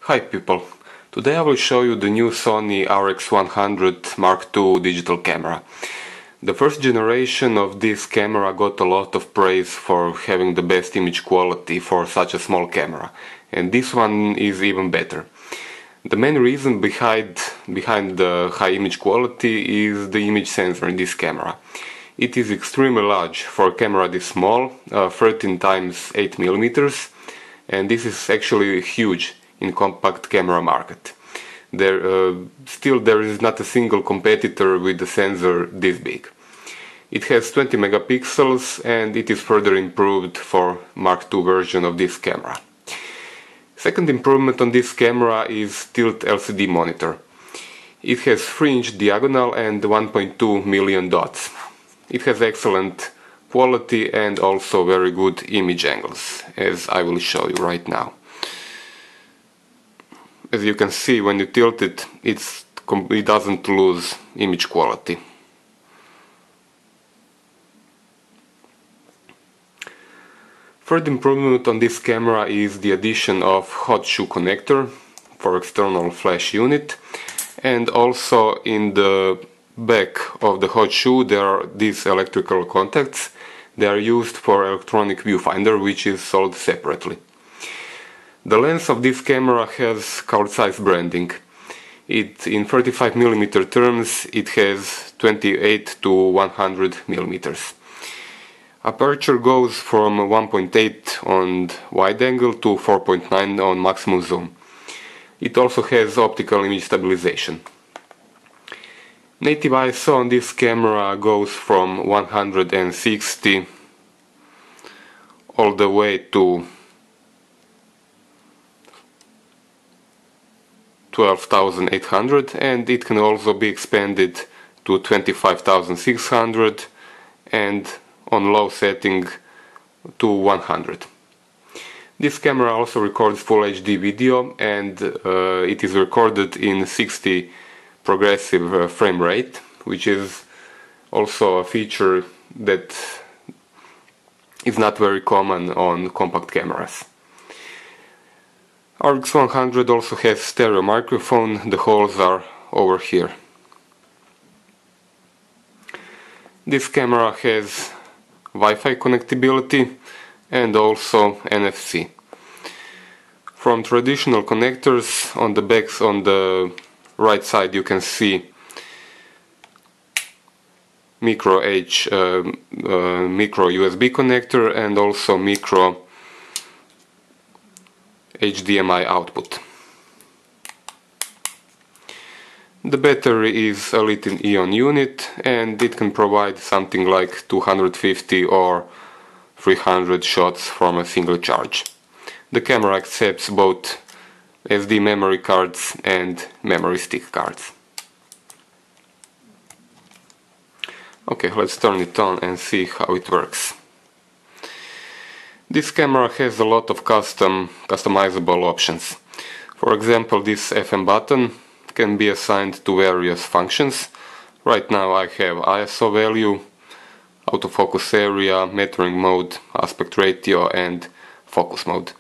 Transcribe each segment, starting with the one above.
Hi people, today I will show you the new Sony RX100m2 digital camera. The first generation of this camera got a lot of praise for having the best image quality for such a small camera, and this one is even better. The main reason behind the high image quality is the image sensor in this camera. It is extremely large for a camera this small, 13 x 8mm, and this is actually huge in compact camera market. Still there is not a single competitor with a sensor this big. It has 20 megapixels and it is further improved for Mark II version of this camera. Second improvement on this camera is tilt LCD monitor. It has 3-inch diagonal and 1.2 million dots. It has excellent quality and also very good image angles, as I will show you right now. As you can see, when you tilt it, it doesn't lose image quality. Third improvement on this camera is the addition of Hotshoe connector for external flash unit, and also in the back of the Hotshoe there are these electrical contacts. They are used for electronic viewfinder, which is sold separately. The lens of this camera has card size branding. In 35mm terms it has 28 to 100mm. Aperture goes from 1.8 on wide angle to 4.9 on maximum zoom. It also has optical image stabilization. Native ISO on this camera goes from 160 all the way to 12,800, and it can also be expanded to 25,600 and on low setting to 100. This camera also records Full HD video, and it is recorded in 60 progressive frame rate, which is also a feature that is not very common on compact cameras. RX100 also has stereo microphone. The holes are over here. This camera has Wi-Fi connectivity and also NFC. From traditional connectors, on the backs on the right side you can see micro USB connector and also micro HDMI output. The battery is a lithium-ion unit and it can provide something like 250 or 300 shots from a single charge. The camera accepts both SD memory cards and memory stick cards. Okay, let's turn it on and see how it works. This camera has a lot of customizable options. For example, this FM button can be assigned to various functions. Right now I have ISO value, autofocus area, metering mode, aspect ratio and focus mode.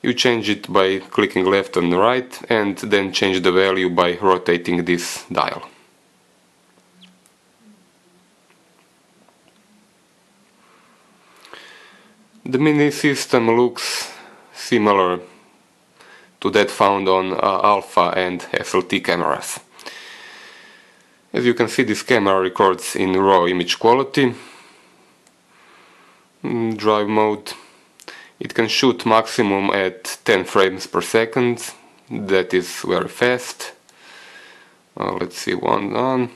You change it by clicking left and right, and then change the value by rotating this dial. The mini system looks similar to that found on Alpha and SLT cameras. As you can see, this camera records in raw image quality. Drive mode. It can shoot maximum at 10 frames per second. That is very fast. Let's see one on.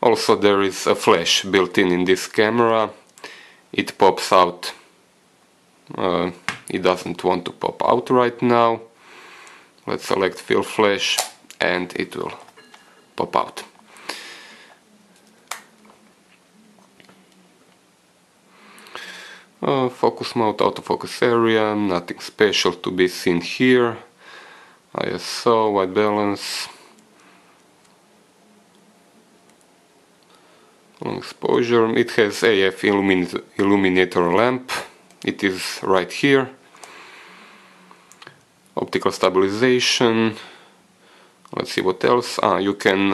Also there is a flash built in this camera. It pops out. It doesn't want to pop out right now. Let's select fill flash and it will pop out. Focus mode, autofocus area, nothing special to be seen here. ISO, white balance, long exposure. It has AF illuminator lamp. It is right here. Optical stabilization. Let's see what else. You can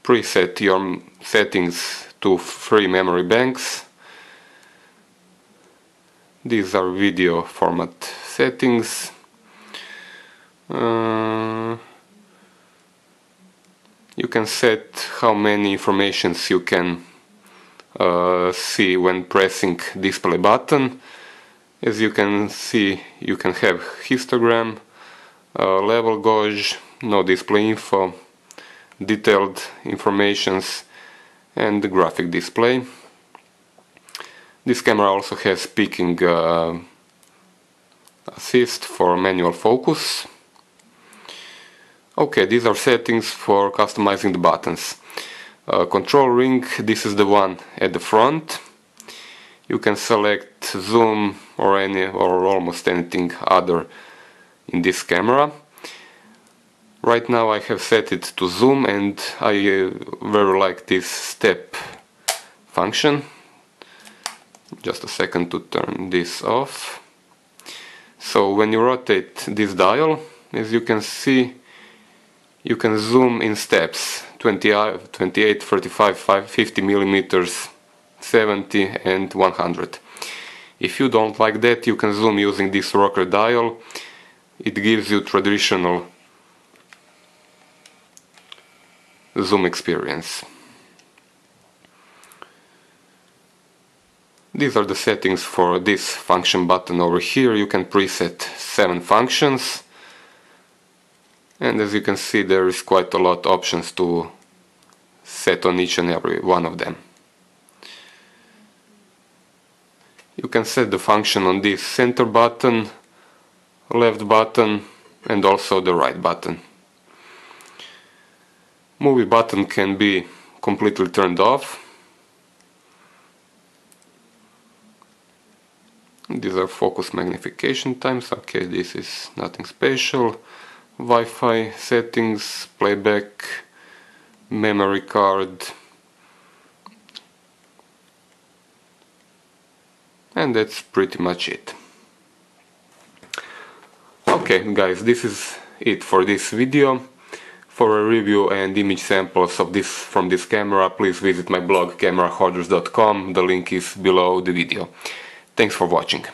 preset your settings to free memory banks. These are video format settings. You can set how many informations you can see when pressing display button. As you can see, you can have histogram, level gauge, no display info, detailed informations, and the graphic display. This camera also has peaking assist for manual focus. Okay, these are settings for customizing the buttons. Control ring, this is the one at the front. You can select zoom or almost anything other in this camera. Right now I have set it to zoom, and I very like this step function. Just a second to turn this off. So when you rotate this dial, as you can see, you can zoom in steps: 28, 35, 50 millimeters, 70 and 100. If you don't like that, you can zoom using this rocker dial. It gives you traditional zoom experience. These are the settings for this function button over here. You can preset 7 functions, and as you can see, there is quite a lot of options to set on each and every one of them. You can set the function on this center button, left button, and also the right button. Movie button can be completely turned off. These are focus magnification times. Okay, this is nothing special. Wi-Fi settings, playback, memory card, and that's pretty much it. Okay guys, this is it for this video. For a review and image samples of from this camera, please visit my blog camerahoarders.com. The link is below the video. Thanks for watching.